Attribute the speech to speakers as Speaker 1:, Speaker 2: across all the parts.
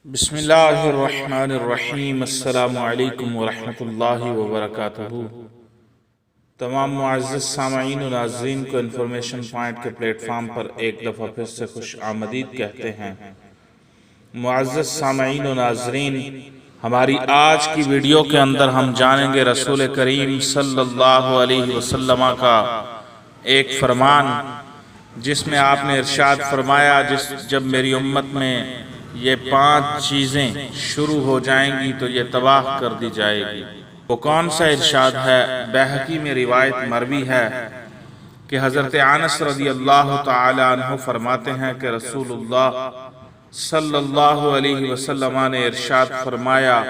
Speaker 1: بسم اللہ الرحمن الرحیم۔ السلام علیکم ورحمۃ اللہ وبرکاتہ۔ تمام معزز سامعین و ناظرین کو انفارمیشن پوائنٹ کے پلیٹ فارم پر ایک دفعہ پھر سے خوش آمدید کہتے ہیں۔ معزز سامعین و ناظرین، ہماری آج کی ویڈیو کے اندر ہم جانیں گے رسول کریم صلی اللہ علیہ وسلم کا ایک فرمان، جس میں آپ نے ارشاد فرمایا جب میری امت میں یہ 5 چیزیں شروع ہو جائیں گی تو یہ تباہ کر دی جائے گی۔ وہ کون سا ارشاد ہے؟ بیہقی میں روایت مروی ہے کہ حضرت انس رضی اللہ تعالی عنہ فرماتے ہیں کہ رسول اللہ صلی اللہ علیہ وسلم نے ارشاد فرمایا،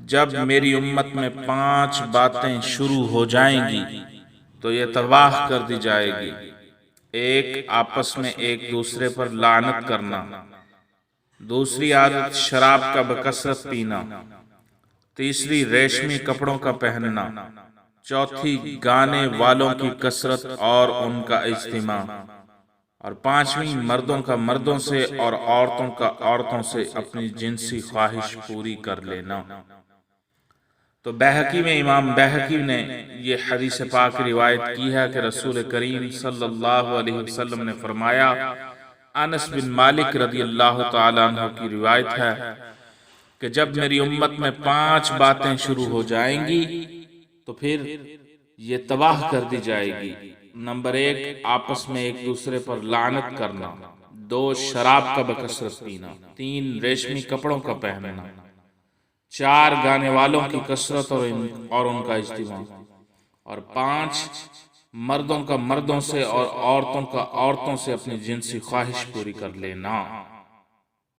Speaker 1: جب میری امت میں 5 باتیں شروع ہو جائیں گی تو یہ تباہ کر دی جائے گی۔ 1، آپس میں ایک دوسرے پر لعنت کرنا۔ دوسری عادت شراب کا بکثرت پینا۔ تیسری ریشمی کپڑوں کا پہننا۔ چوتھی گانے والوں کی کثرت اور ان کا اجتماع۔ اور 5ویں مردوں کا مردوں سے اور عورتوں کا عورتوں سے اپنی جنسی خواہش پوری کر لینا۔ تو بیہقی میں امام بیہقی نے یہ حدیث پاک روایت کی ہے کہ رسول کریم صلی اللہ علیہ وسلم نے فرمایا، انس بن مالک رضی اللہ تعالیٰ عنہ کی روایت ہے کہ جب میری امت میں 5 باتیں شروع ہو جائیں گی تو پھر یہ تباہ کر دی جائے گی۔ نمبر 1، آپس میں ایک دوسرے پر لعنت کرنا۔ 2، شراب کا بکثرت پینا۔ 3، ریشمی کپڑوں کا پہننا۔ 4، گانے والوں کی کثرت اور ان کا اجتماع۔ اور 5، مردوں کا مردوں سے اور عورتوں کا عورتوں سے اپنی جنسی خواہش پوری کر لینا۔